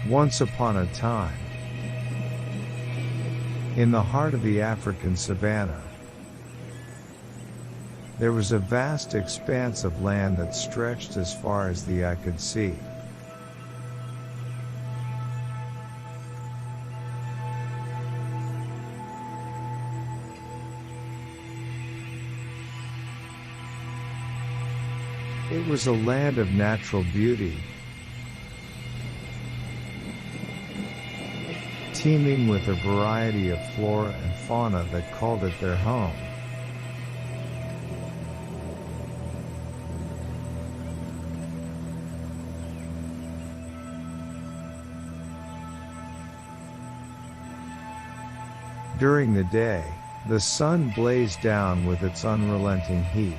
Once upon a time, in the heart of the African savanna, there was a vast expanse of land that stretched as far as the eye could see. It was a land of natural beauty, teeming with a variety of flora and fauna that called it their home. During the day, the sun blazed down with its unrelenting heat,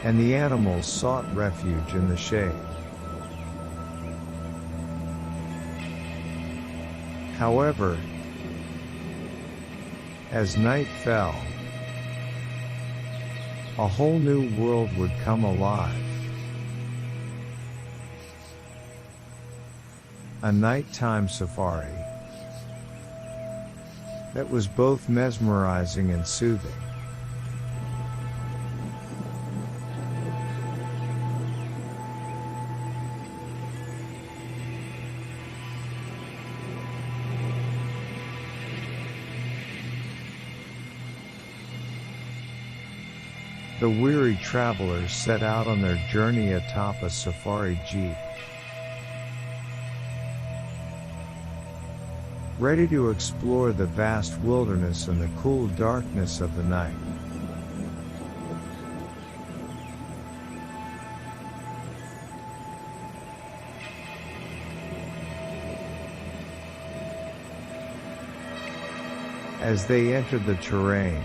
and the animals sought refuge in the shade. However, as night fell, a whole new world would come alive. A nighttime safari that was both mesmerizing and soothing. The weary travelers set out on their journey atop a safari jeep, ready to explore the vast wilderness and the cool darkness of the night. As they entered the terrain,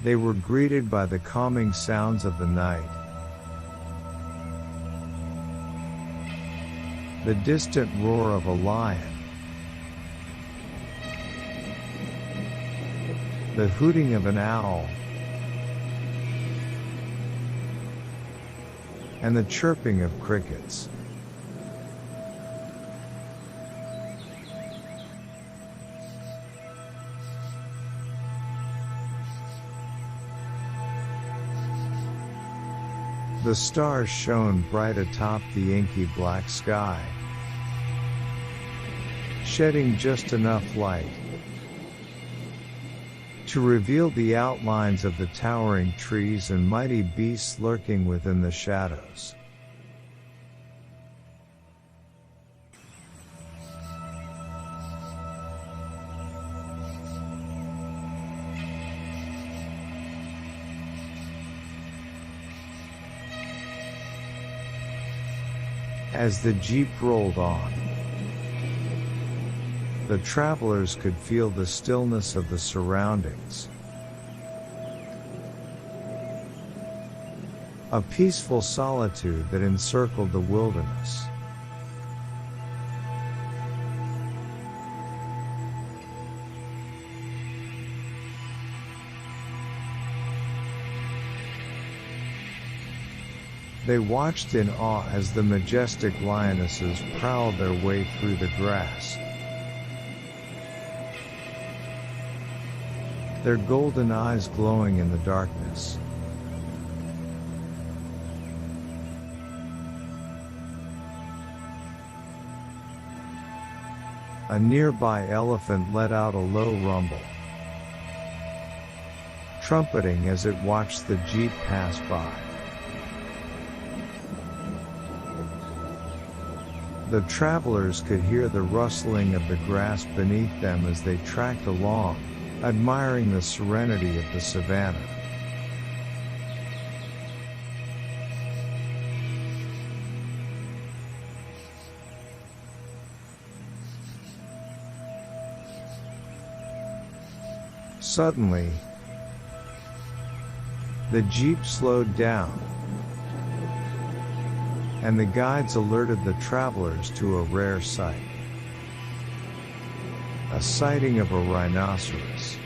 they were greeted by the calming sounds of the night, the distant roar of a lion, the hooting of an owl, and the chirping of crickets. The stars shone bright atop the inky black sky, shedding just enough light to reveal the outlines of the towering trees and mighty beasts lurking within the shadows. As the jeep rolled on, the travelers could feel the stillness of the surroundings. A peaceful solitude that encircled the wilderness. They watched in awe as the majestic lionesses prowled their way through the grass, their golden eyes glowing in the darkness. A nearby elephant let out a low rumble, trumpeting as it watched the jeep pass by. The travelers could hear the rustling of the grass beneath them as they tracked along, admiring the serenity of the savanna. Suddenly, the jeep slowed down, and the guides alerted the travelers to a rare sight. A sighting of a rhinoceros.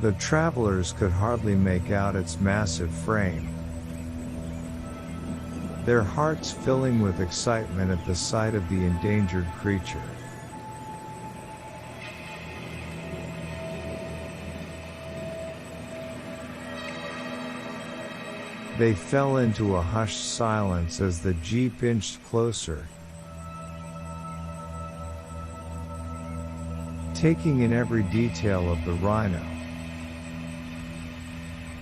The travelers could hardly make out its massive frame, their hearts filling with excitement at the sight of the endangered creature. They fell into a hushed silence as the jeep inched closer, taking in every detail of the rhino,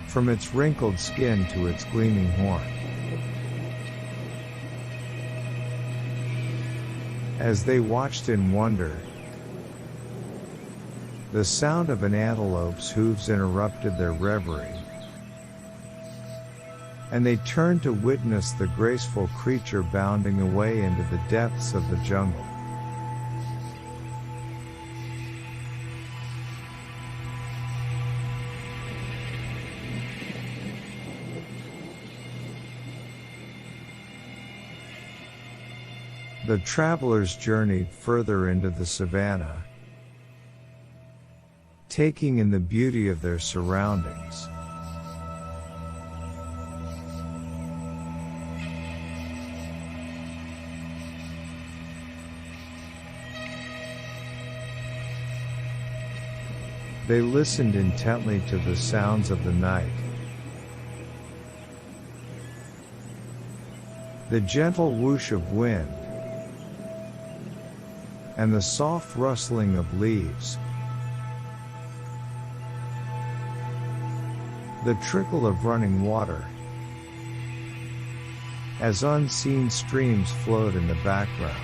from its wrinkled skin to its gleaming horn. As they watched in wonder, the sound of an antelope's hooves interrupted their reverie, and they turned to witness the graceful creature bounding away into the depths of the jungle. The travelers journeyed further into the savannah, taking in the beauty of their surroundings. They listened intently to the sounds of the night. The gentle whoosh of wind, and the soft rustling of leaves. The trickle of running water, as unseen streams flowed in the background.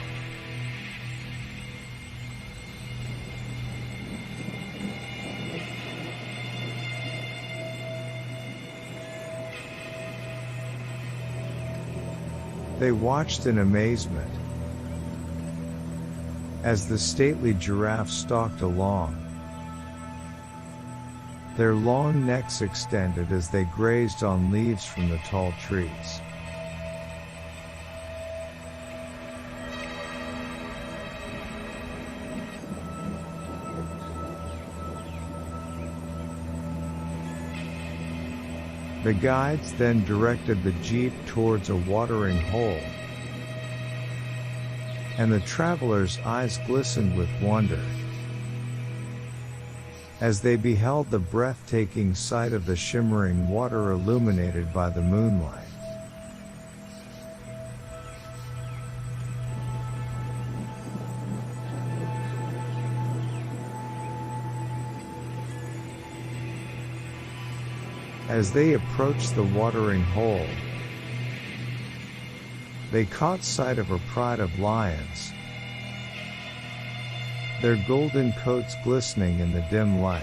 They watched in amazement as the stately giraffe stalked along, their long necks extended as they grazed on leaves from the tall trees. The guides then directed the jeep towards a watering hole, and the travelers' eyes glistened with wonder as they beheld the breathtaking sight of the shimmering water illuminated by the moonlight. As they approached the watering hole, they caught sight of a pride of lions, their golden coats glistening in the dim light.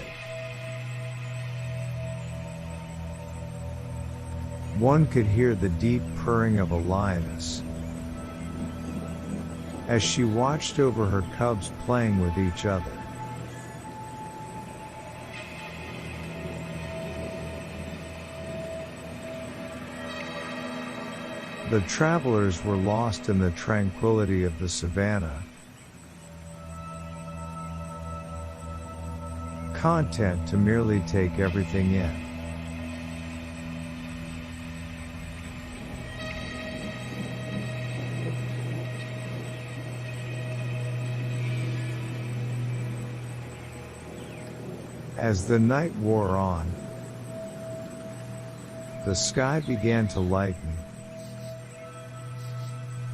One could hear the deep purring of a lioness as she watched over her cubs playing with each other. The travelers were lost in the tranquility of the savannah, content to merely take everything in. As the night wore on, the sky began to lighten,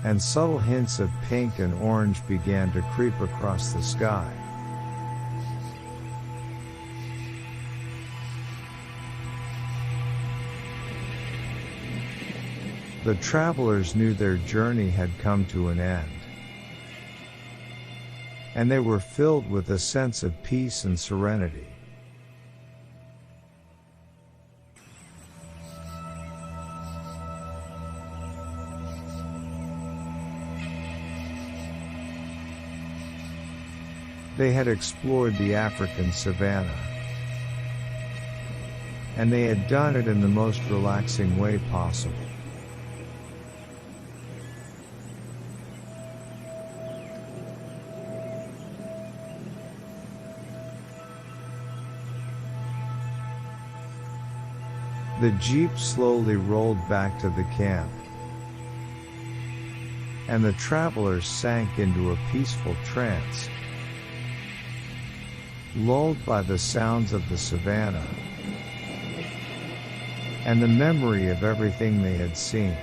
and subtle hints of pink and orange began to creep across the sky. The travelers knew their journey had come to an end, and they were filled with a sense of peace and serenity. They had explored the African savanna, and they had done it in the most relaxing way possible. The jeep slowly rolled back to the camp, and the travelers sank into a peaceful trance, lulled by the sounds of the savannah and the memory of everything they had seen.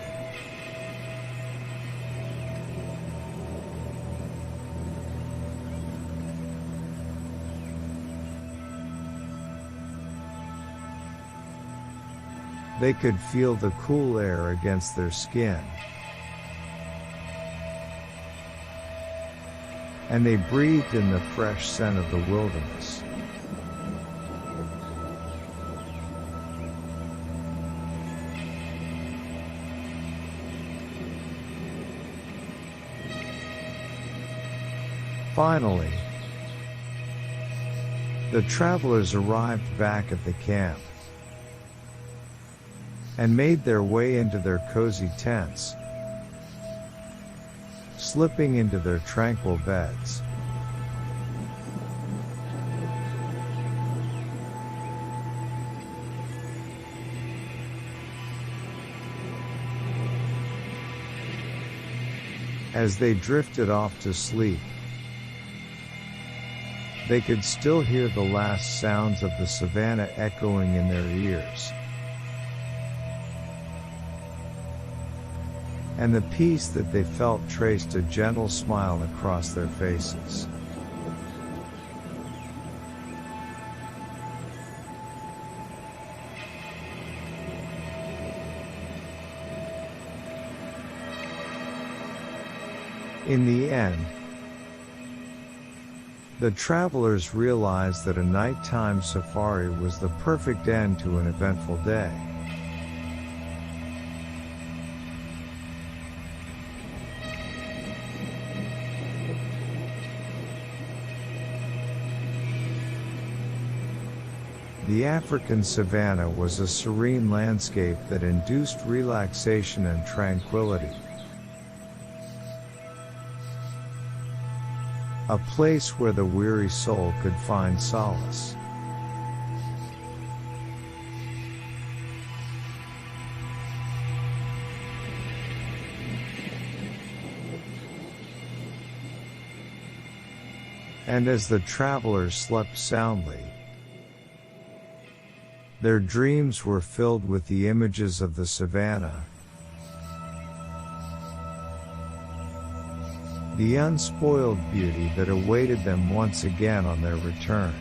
They could feel the cool air against their skin, and they breathed in the fresh scent of the wilderness. Finally, the travelers arrived back at the camp and made their way into their cozy tents, slipping into their tranquil beds. As they drifted off to sleep, they could still hear the last sounds of the savannah echoing in their ears, and the peace that they felt traced a gentle smile across their faces. In the end, the travelers realized that a nighttime safari was the perfect end to an eventful day. The African savanna was a serene landscape that induced relaxation and tranquility. A place where the weary soul could find solace. And as the travelers slept soundly, their dreams were filled with the images of the savannah, the unspoiled beauty that awaited them once again on their return.